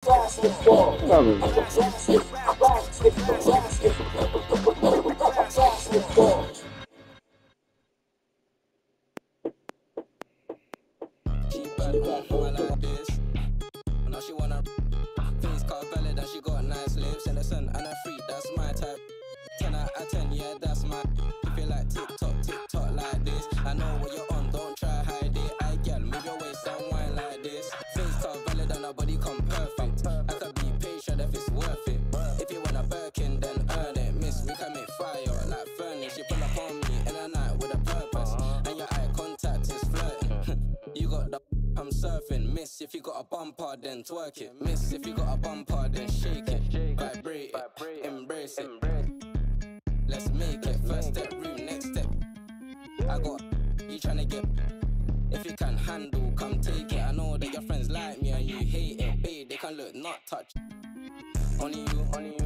Now she wanna face cut valid and she got nice lips and a son and a freak, that's my type. 10 out of 10, yeah, that's my. If you like TikTok like this, I know what you're on, don't try hide it. I get move your waist and wine like this. Face cut valid and her body come perfect. I could be patient if it's worth it. If you want a Birkin, then earn it. Miss, we can make fire like furnace. You pull up on me in a night with a purpose, and your eye contact is flirting. You got the. I'm surfing, miss if you got a bumper, then twerk it. Miss if you got a bumper, then shake it. Vibrate it, embrace it. Let's make it. First step, room, next step. I got you tryna get. If you can handle, come take it. I know that your friends like me and you hate it. Babe, they can look, not touch. Only you, and me.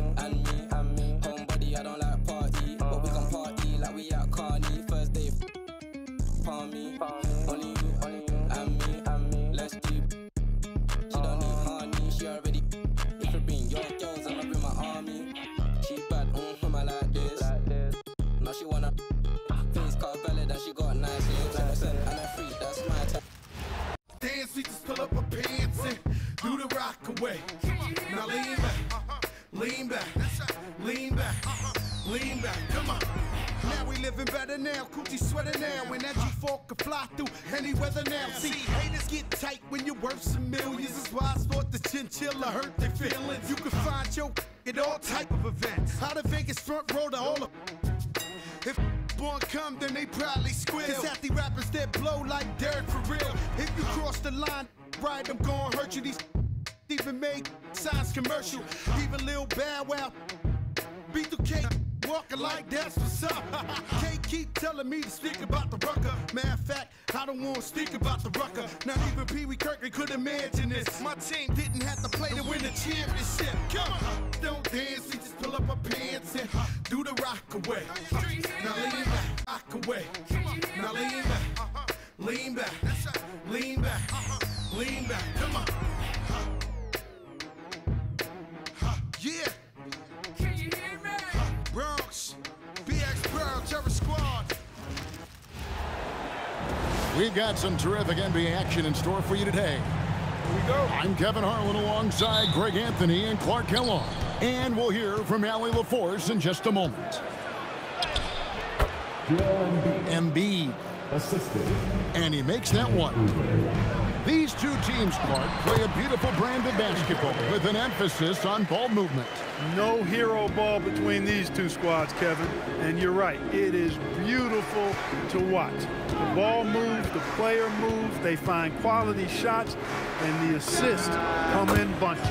Homebody, I don't like party, but we can party like we at Carney. First day, palm me. Only you, and me. Let's do. She don't need honey, she already. If you bring your girls, I'ma bring my army. She bad, I like this. Now she wanna face cut valid and she got nice lips. And a freak, that's my type. Dance, we just pull up her pants and do the rock away. Now lean back, lean back, lean back, lean back. Come on. Now we living better now, coochie sweater now. When that G4 can fly through any weather now. See, haters get tight when you're worth some millions. That's why I thought the chinchilla hurt their feelings. You can find your at all type of events. Out of Vegas front row to all of. If born come, then they probably squeal. Cause half the rappers that blow like Derek for real. If you cross the line, right, I'm gonna hurt you. These even make signs commercial. Even Lil Bow Wow, B2K. Walking like that's what's up. Can't keep telling me to speak about the rucker. Matter of fact, I don't want to speak about the rucker. Not even Pee Wee Kirkland could imagine this. My team didn't have to play to win the championship. Come on, don't dance, we just pull up our pants and do the rock away. Now lean back, rock away. Now lean back, lean back, lean back, lean back. Come on. Yeah. Bronx, BX Brown, Terror Squad. We've got some terrific NBA action in store for you today. Here we go. I'm Kevin Harlan alongside Greg Anthony and Clark Kellogg. And we'll hear from Allie LaForce in just a moment. Embiid. Assisted. And he makes that one. These two teams, Clark, play a beautiful brand of basketball with an emphasis on ball movement. No hero ball between these two squads, Kevin. And you're right, it is beautiful to watch. The ball moves, the player moves, they find quality shots, and the assists come in bunches.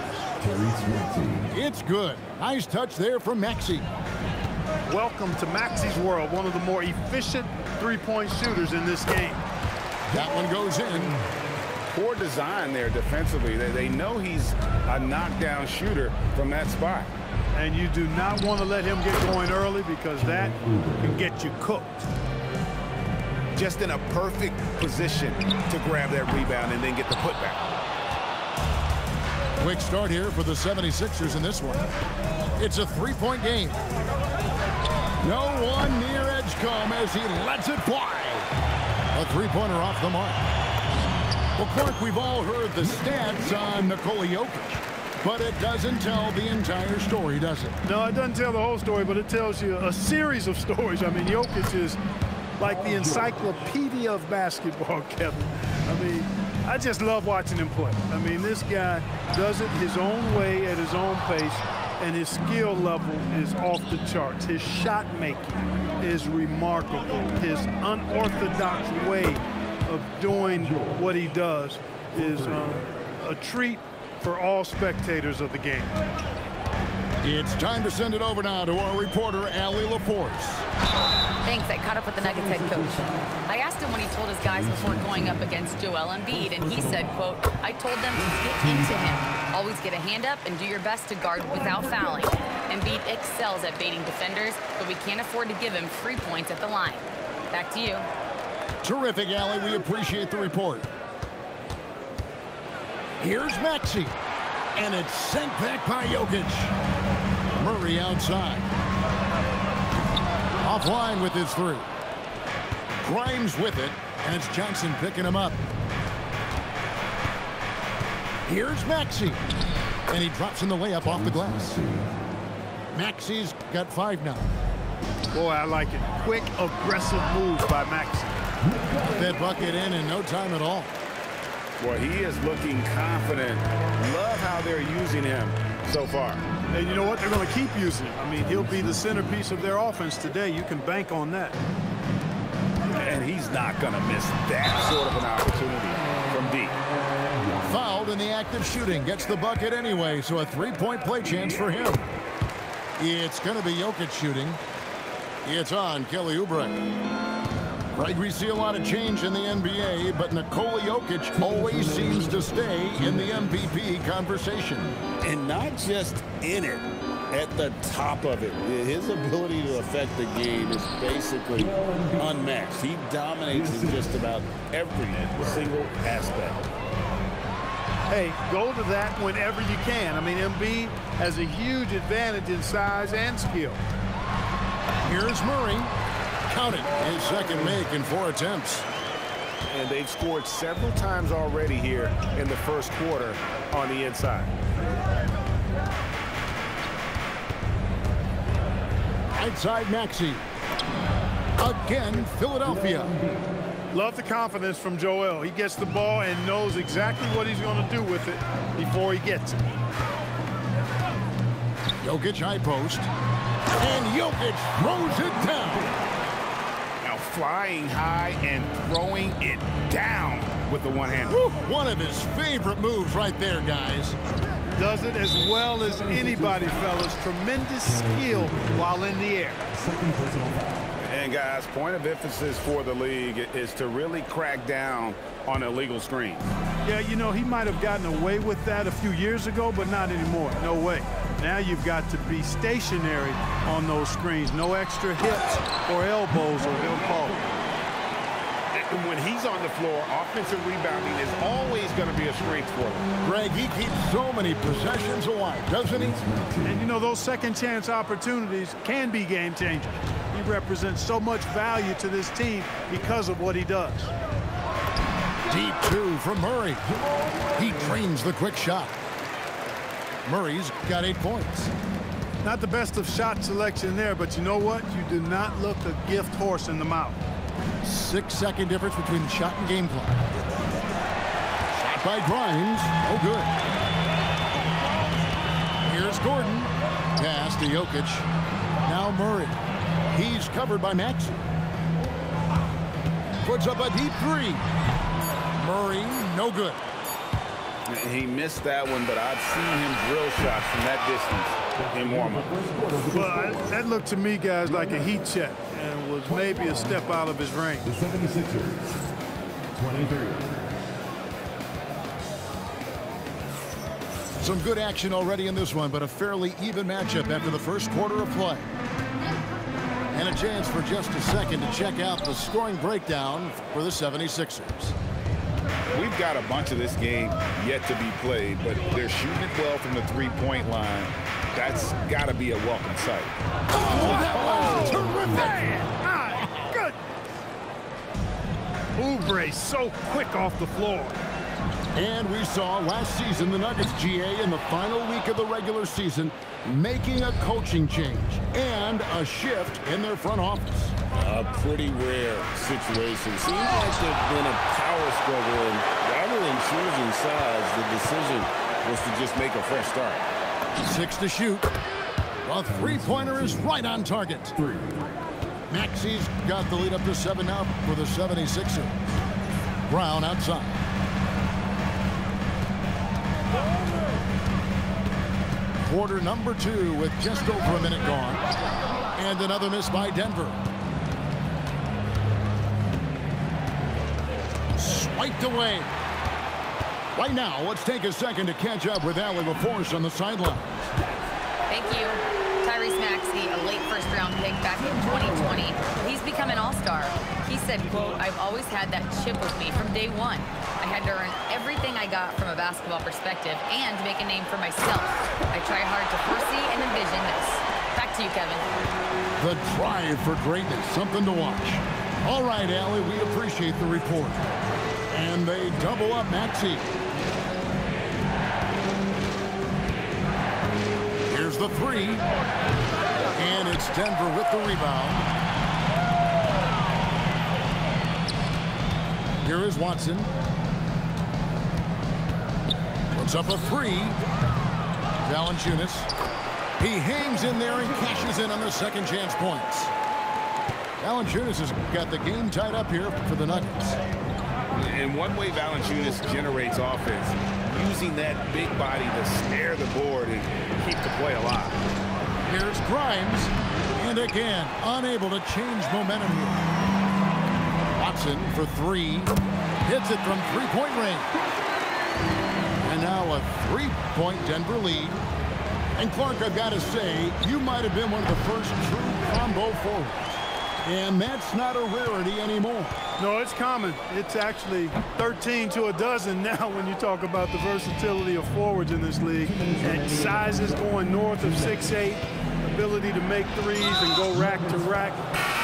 It's good. Nice touch there from Maxey. Welcome to Maxey's world, one of the more efficient three-point shooters in this game. That one goes in. Poor design there defensively. They know he's a knockdown shooter from that spot. And you do not want to let him get going early because that can get you cooked. Just in a perfect position to grab that rebound and then get the putback. Quick start here for the 76ers in this one. It's a three-point game. No one near edge come as he lets it fly. A three-pointer off the mark. Well, Clark, we've all heard the stats on Nikola Jokic, but it doesn't tell the entire story, does it? No, it doesn't tell the whole story, but it tells you a series of stories. I mean, Jokic is like the encyclopedia of basketball, Kevin. I mean, I just love watching him play. I mean, this guy does it his own way at his own pace, and his skill level is off the charts. His shot making is remarkable. His unorthodox way of doing what he does is a treat for all spectators of the game. It's time to send it over now to our reporter, Allie LaForce. Thanks. I caught up with the Nuggets head coach. I asked him what he told his guys before going up against Joel Embiid, and he said, quote, I told them to get into him. Always get a hand up and do your best to guard without fouling. Embiid excels at baiting defenders, but we can't afford to give him free points at the line. Back to you. Terrific, Allie. We appreciate the report. Here's Maxey. And it's sent back by Jokic. Murray outside. Offline with his three. Grimes with it, and it's Johnson picking him up. Here's Maxey. And he drops in the layup off the glass. Maxey's got 5 now. Boy, I like it. Quick, aggressive moves by Maxey. That bucket in no time at all. Boy, he is looking confident. Love how they're using him so far. And you know what? They're going to keep using him. I mean, he'll be the centerpiece of their offense today. You can bank on that. And he's not going to miss that sort of an opportunity from deep. Fouled in the act of shooting. Gets the bucket anyway, so a 3-point play chance for him. It's going to be Jokic shooting. It's on Kelly Oubre. Right, we see a lot of change in the NBA, but Nikola Jokic always seems to stay in the MVP conversation. And not just in it, at the top of it. His ability to affect the game is basically unmatched. He dominates in just about every single aspect. Hey, go to that whenever you can. I mean, Embiid has a huge advantage in size and skill. Here's Murray. Count it. His second make in 4 attempts. And they've scored several times already here in the first quarter on the inside. Outside Maxey. Again, Philadelphia. Love the confidence from Joel. He gets the ball and knows exactly what he's going to do with it before he gets it. Jokic high post. And Jokic throws it down. Now flying high and throwing it down with the one-hander. One of his favorite moves right there, guys. Does it as well as anybody, fellas. Tremendous skill while in the air. And guys, point of emphasis for the league is to really crack down on illegal screens. Yeah, you know, he might have gotten away with that a few years ago, but not anymore. No way. Now you've got to be stationary on those screens. No extra hips or elbows, or they'll call it. And when he's on the floor, offensive rebounding is always going to be a strength for him. Greg, he keeps so many possessions alive, doesn't he? And, you know, those second chance opportunities can be game changers. He represents so much value to this team because of what he does. Deep 2 from Murray. He drains the quick shot. Murray's got 8 points. Not the best of shot selection there, but you know what? You do not look a gift horse in the mouth. 6-second difference between shot and game clock. Shot by Grimes. Oh, good. Here's Gordon. Pass to Jokic. Now Murray. He's covered by Maxey. Puts up a deep 3. Murray, no good. He missed that one, but I've seen him drill shots from that distance in warm-up. Well, that looked to me, guys, like a heat check and was maybe a step out of his range. The 76ers, 23. Some good action already in this one, but a fairly even matchup after the first quarter of play. And a chance for just a second to check out the scoring breakdown for the 76ers. We've got a bunch of this game yet to be played, but they're shooting it well from the three-point line. That's got to be a welcome sight. Oh, that was terrific! Good. Oubre so quick off the floor. And we saw last season the Nuggets, GA, in the final week of the regular season, making a coaching change and a shift in their front office. A pretty rare situation. Seems like there's been a power struggle, and rather than choosing sides, the decision was to just make a fresh start. 6 to shoot. A three-pointer is right on target. Maxey's got the lead up to 7 now for the 76ers. Brown outside. Quarter number 2 with just over a minute gone. And another miss by Denver. Swiped away. Right now, let's take a second to catch up with Allie LaForce on the sideline. Thank you. Tyrese Maxey, a late first-round pick back in 2020. He's become an all-star. He said, quote, "I've always had that chip with me from day one." I had to earn everything I got from a basketball perspective and make a name for myself. I try hard to foresee and envision this. Back to you, Kevin. The drive for greatness, something to watch. All right, Allie, we appreciate the report. And they double up Maxey. Here's the three. And it's Denver with the rebound. Here is Watson. Puts up a three. Valanciunas. He hangs in there and cashes in on the second chance points. Valanciunas has got the game tied up here for the Nuggets. And one way Valanciunas generates offense, using that big body to snare the board and keep the play alive. Here's Grimes. And again, unable to change momentum here. Watson for three. Hits it from three-point range. And now a three-point Denver lead. And Clark, I've got to say, you might have been one of the first true combo forwards. And that's not a rarity anymore. No, it's common. It's actually 13 to a dozen now when you talk about the versatility of forwards in this league. And sizes going north of 6'8", ability to make threes and go rack to rack.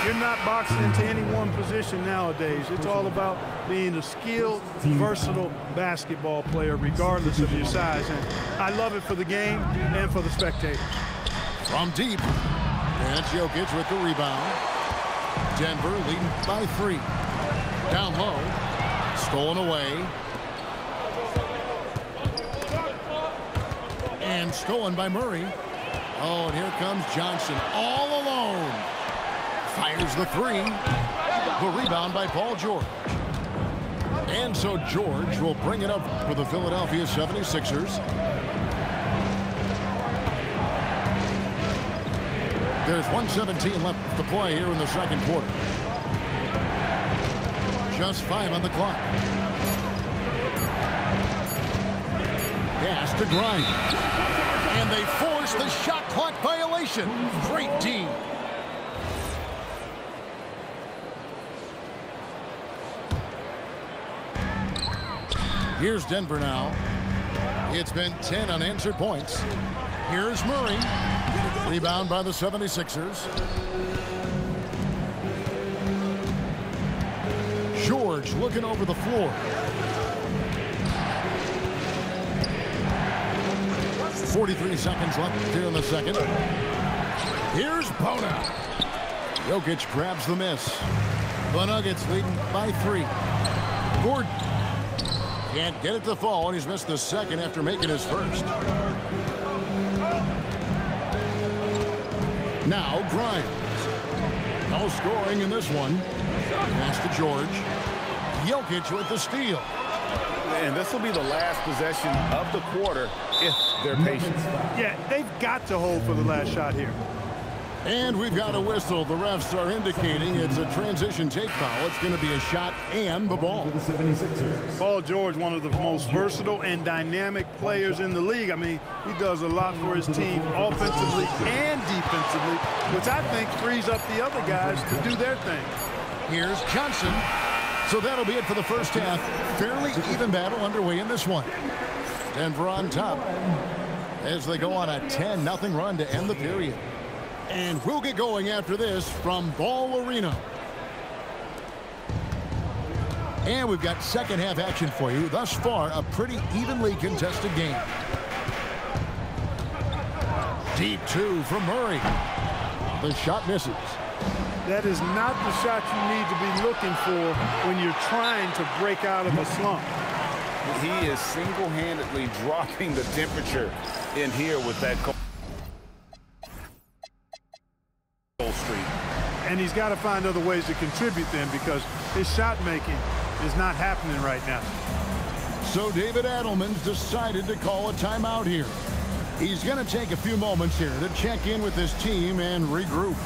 You're not boxing into any one position nowadays. It's all about being a skilled, versatile basketball player regardless of your size. And I love it for the game and for the spectators. From deep, and Jokic with the rebound. Denver leading by three. Down low, stolen away. And stolen by Murray. Oh, and here comes Johnson all alone. Fires the three. The rebound by Paul George. And so George will bring it up for the Philadelphia 76ers. There's 1:17 left to play here in the second quarter. Just 5 on the clock. Pass to Grimes. And they force the shot clock violation. Great D. Here's Denver now. It's been 10 unanswered points. Here's Murray. Rebound by the 76ers. George looking over the floor. 43 seconds left here in the second. Here's Bona. Jokic grabs the miss. The Nuggets leading by 3. Gordon can't get it to fall, and he's missed the second after making his first. Now Grimes. No scoring in this one. Pass to George. Jokic with the steal. And this will be the last possession of the quarter if they're patient. Yeah, they've got to hold for the last shot here. And we've got a whistle. The refs are indicating it's a transition take foul. It's going to be a shot and the ball. Paul George, one of the most versatile and dynamic players in the league. I mean, he does a lot for his team offensively and defensively, which I think frees up the other guys to do their thing. Here's Johnson. So that'll be it for the first half. Fairly even battle underway in this one. Denver on top as they go on a 10-0 run to end the period. And we'll get going after this from Ball Arena. And we've got second half action for you. Thus far, a pretty evenly contested game. Deep two from Murray. The shot misses. That is not the shot you need to be looking for when you're trying to break out of a slump. He is single-handedly dropping the temperature in here with that cold streak. And he's got to find other ways to contribute then, because his shot making is not happening right now. So David Adelman's decided to call a timeout here. He's going to take a few moments here to check in with his team and regroup.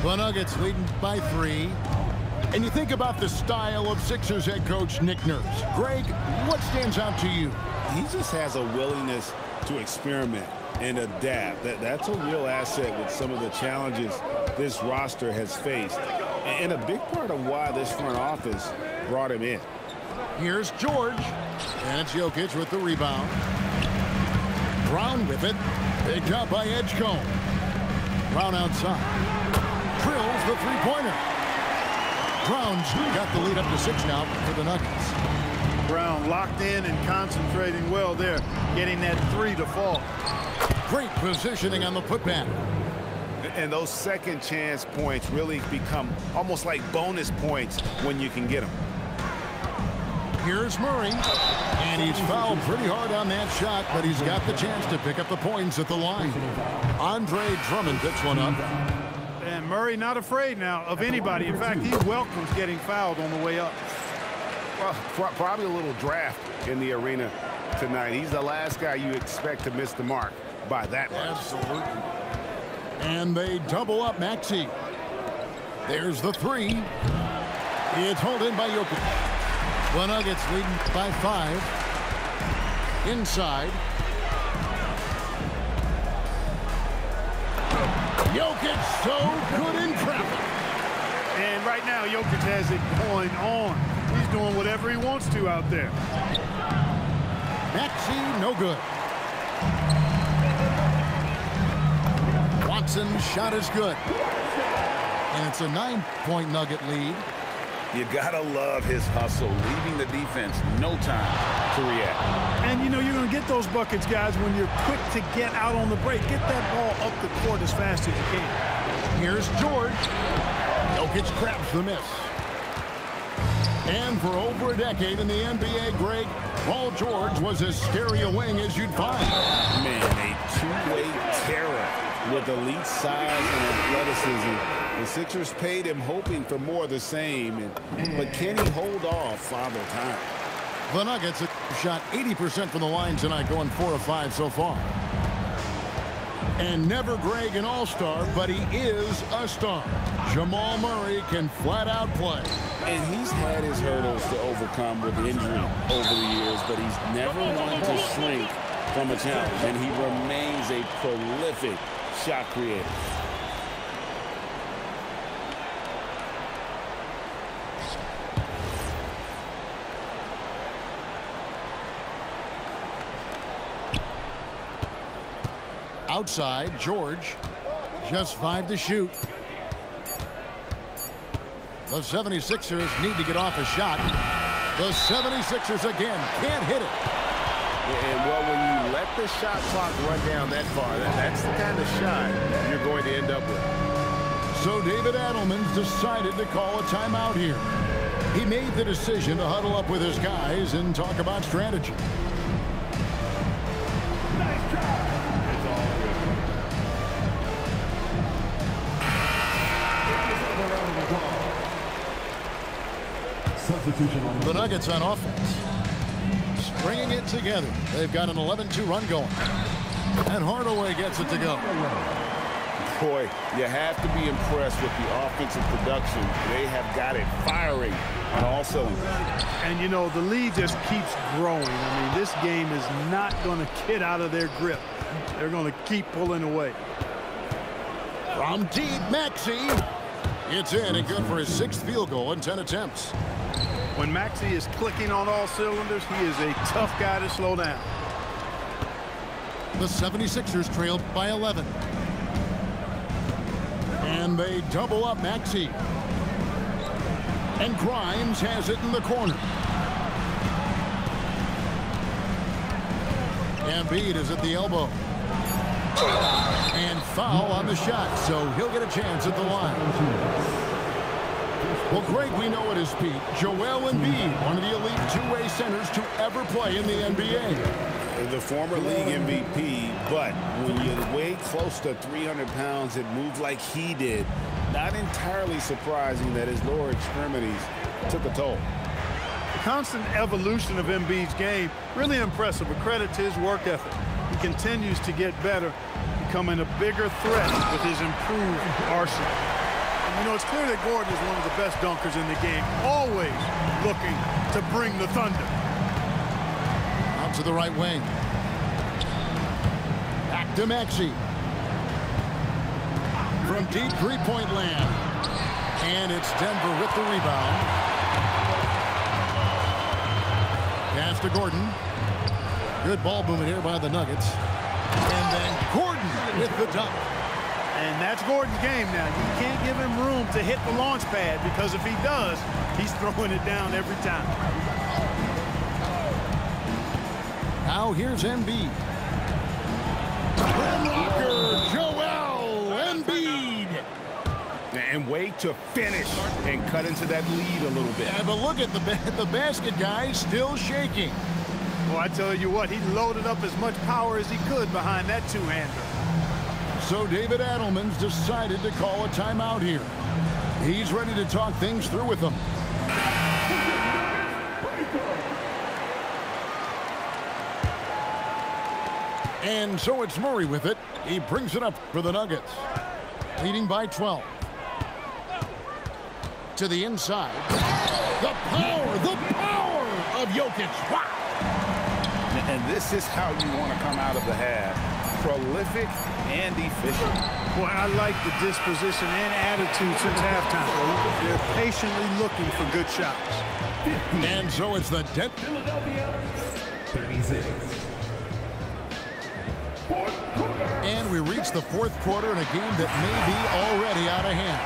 The Nuggets leading by 3. And you think about the style of Sixers head coach Nick Nurse. Greg, what stands out to you? He just has a willingness to experiment. and adapt. That's a real asset with some of the challenges this roster has faced, and a big part of why this front office brought him in. Here's George, and it's Jokic with the rebound. Brown with it, picked up by Edgecombe. Brown outside, drills the three-pointer. Brown's got the lead up to 6 now for the Nuggets. Brown locked in and concentrating well there, getting that 3 to fall. Great positioning on the putback. And those second chance points really become almost like bonus points when you can get them. Here's Murray, and he's fouled pretty hard on that shot, but he's got the chance to pick up the points at the line. Andre Drummond picks one up. And Murray not afraid now of anybody. In fact, he welcomes getting fouled on the way up. Well, probably a little draft in the arena tonight. He's the last guy you expect to miss the mark by that much. Absolutely. And they double up Maxey. There's the 3. It's hauled in by Jokic. The Nuggets leading by 5. Inside. Jokic so good in traffic. And right now, Jokic has it going on. He's doing whatever he wants to out there. Maxey, no good. Watson's shot is good. And it's a 9-point Nugget lead. You gotta love his hustle, leaving the defense no time to react. And you know you're gonna get those buckets, guys, when you're quick to get out on the break. Get that ball up the court as fast as you can. Here's George. Jokic grabs the miss. And for over a decade in the NBA, Greg, Paul George was as scary a wing as you'd find. Man, a two-way terror with elite size and athleticism. The Sixers paid him hoping for more of the same, but can he hold off Father Time? The Nuggets have shot 80% from the line tonight, going 4 of 5 so far. And never Greg an all-star, but he is a star. Jamal Murray can flat out play. And he's had his hurdles to overcome with injury over the years, but he's never one to shrink from a challenge, and he remains a prolific shot creator. Outside, George, just 5 to shoot. The 76ers need to get off a shot. The 76ers again can't hit it. And well, when you let the shot clock run down that far, that's the kind of shot you're going to end up with. So David Adelman's decided to call a timeout here. He made the decision to huddle up with his guys and talk about strategy. The Nuggets on offense, stringing it together. They've got an 11-2 run going, and Hardaway gets it to go. Boy, you have to be impressed with the offensive production. They have got it firing on all cylinders. And, you know, the lead just keeps growing. I mean, this game is not going to get out of their grip. They're going to keep pulling away. From deep, Maxey. It's in and good for his 6th field goal in 10 attempts. When Maxey is clicking on all cylinders, he is a tough guy to slow down. The 76ers trailed by 11. And they double up Maxey. And Grimes has it in the corner. Embiid is at the elbow. And foul on the shot, so he'll get a chance at the line. Well, Greg, we know at his peak, Joel Embiid, one of the elite two-way centers to ever play in the NBA. The former league MVP, but when you weigh close to 300 pounds and move like he did, not entirely surprising that his lower extremities took a toll. The constant evolution of Embiid's game, really impressive. A credit to his work ethic. He continues to get better, becoming a bigger threat with his improved arsenal. And you know, it's clear that Gordon is one of the best dunkers in the game, always looking to bring the thunder. Out to the right wing. Back DeMaxi. From deep three-point land. And it's Denver with the rebound. Pass to Gordon. Good ball movement here by the Nuggets. And then Gordon with the dunk. And that's Gordon's game now. You can't give him room to hit the launch pad, because if he does, he's throwing it down every time. Now here's Embiid. Blocker, Joel Embiid. And wait to finish and cut into that lead a little bit. Yeah, but look at the basket, guys, still shaking. Well, I tell you what, he loaded up as much power as he could behind that two-hander. So David Adelman's decided to call a timeout here. He's ready to talk things through with them. And so it's Murray with it. He brings it up for the Nuggets. Leading by 12. To the inside. The power of Jokic. Wow. And this is how you want to come out of the half. Prolific and efficient. Boy, I like the disposition and attitude since halftime. They're patiently looking for good shots. And so it's the dead. Philadelphia, 36. And we reach the fourth quarter in a game that may be already out of hand.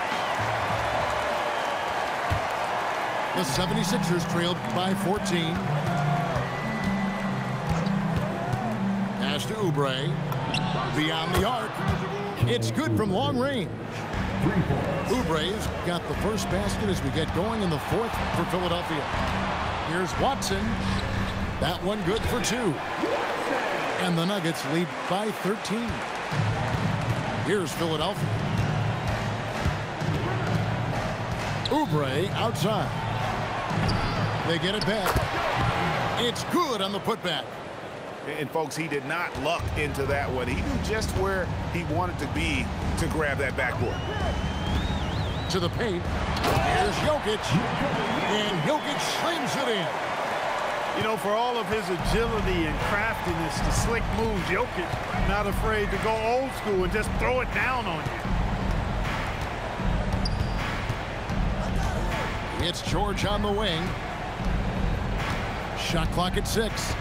The 76ers trailed by 14. Pass to Oubre. Beyond the arc. It's good from long range. Oubre's got the first basket as we get going in the fourth for Philadelphia. Here's Watson. That one good for 2. And the Nuggets lead by 13. Here's Philadelphia. Oubre outside. They get it back. It's good on the putback. And, folks, he did not luck into that one. He knew just where he wanted to be to grab that backboard. To the paint. Here's Jokic. And Jokic slams it in. You know, for all of his agility and craftiness, the slick moves, Jokic not afraid to go old school and just throw it down on you. It's George on the wing. Shot clock at 6.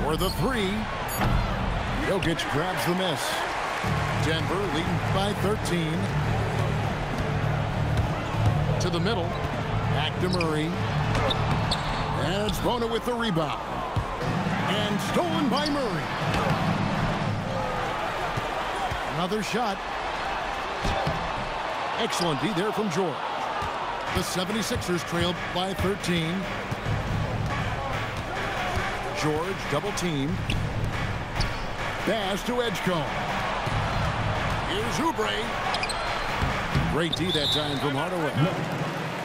For the 3. Jokic grabs the miss. Denver leading by 13. To the middle. Back to Murray. And it's Bona with the rebound. And stolen by Murray. Another shot. Excellent D there from George. The 76ers trailed by 13. George double teamed. Pass to Edgecombe. Here's Oubre. Great D that time from Hardaway.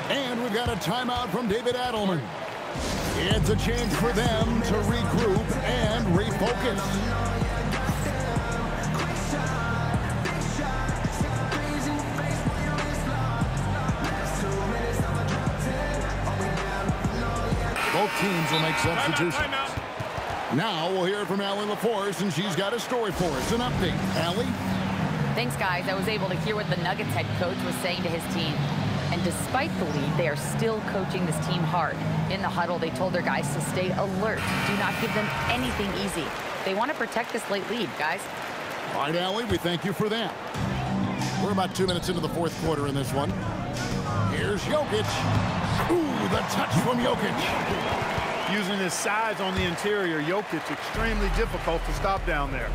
And we've got a timeout from David Adelman. It's a chance for them to regroup and refocus. Both teams will make substitutions. Now we'll hear from Allie LaForce, and she's got a story for us. An update. Allie? Thanks, guys. I was able to hear what the Nuggets head coach was saying to his team. And despite the lead, they are still coaching this team hard. In the huddle, they told their guys to stay alert. Do not give them anything easy. They want to protect this late lead, guys. All right, Allie, we thank you for that. We're about 2 minutes into the fourth quarter in this one. Here's Jokic. Ooh, the touch from Jokic. Using his size on the interior, Jokic extremely difficult to stop down there.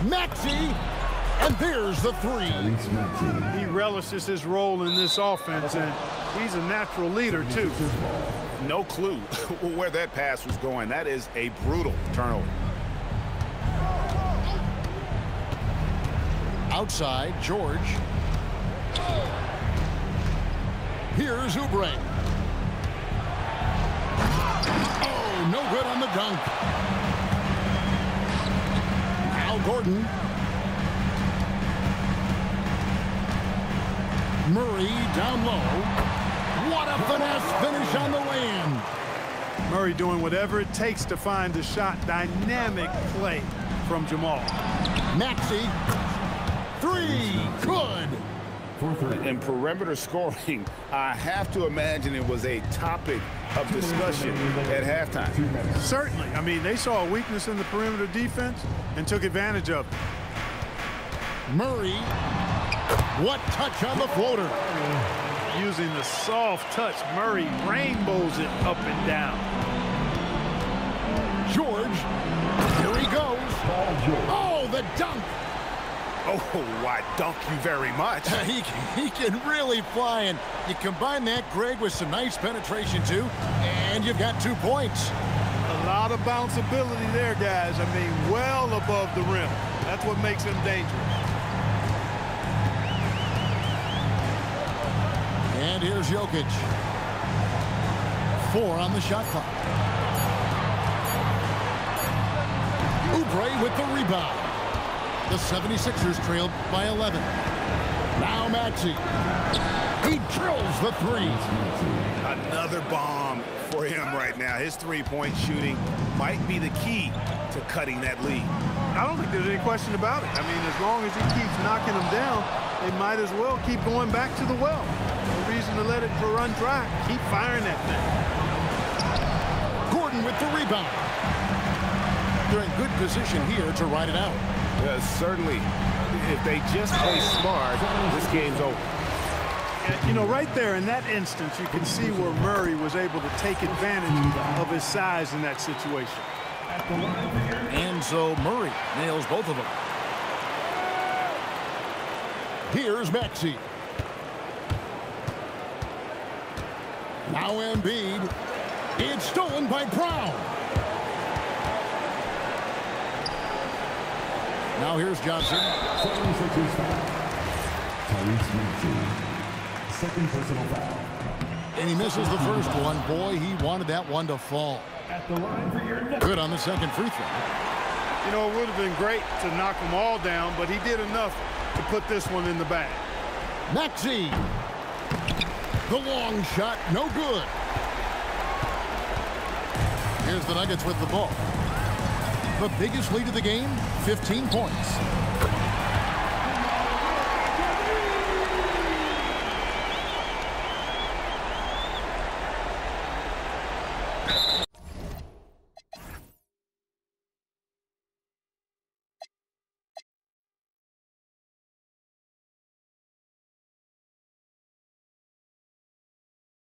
Maxey, and there's the 3. He relishes his role in this offense, and he's a natural leader, too. No clue where that pass was going. That is a brutal turnover. Outside, George. Here's Oubre. Oh, no good on the dunk. Al Gordon. Murray down low. What a finesse finish on the lay-in. Murray doing whatever it takes to find the shot. Dynamic play from Jamal. Maxey. Three. Good. And perimeter scoring, I have to imagine it was a topic of discussion at halftime. Certainly. I mean, they saw a weakness in the perimeter defense and took advantage of it. Murray. What touch on the floater. Using the soft touch, Murray rainbows it up and down. George. Here he goes. Oh, the dunk. Oh, why, dunk you very much. He can really fly, and you combine that, Greg, with some nice penetration, too, and you've got 2 points. A lot of bounceability there, guys. I mean, well above the rim. That's what makes him dangerous. And here's Jokic. 4 on the shot clock. Oubre with the rebound. The 76ers trailed by 11. Now Maxey. He drills the 3. Another bomb for him right now. His three-point shooting might be the key to cutting that lead. I don't think there's any question about it. I mean, as long as he keeps knocking them down, they might as well keep going back to the well. No reason to let it run dry. Keep firing that thing. Gordon with the rebound. They're in good position here to ride it out. Certainly, if they just play smart, this game's over. You know, right there in that instance, you can see where Murray was able to take advantage of his size in that situation. And so Murray nails both of them. Here's Maxey. Now Embiid. It's stolen by Brown. Now here's Johnson. 76ers foul. Tyrese Maxey. Second personal foul. And he misses the first one. Boy, he wanted that one to fall. At the line for your next. Good on the second free throw. You know, it would have been great to knock them all down, but he did enough to put this one in the bag. Maxey. The long shot, no good. Here's the Nuggets with the ball. The biggest lead of the game, 15 points.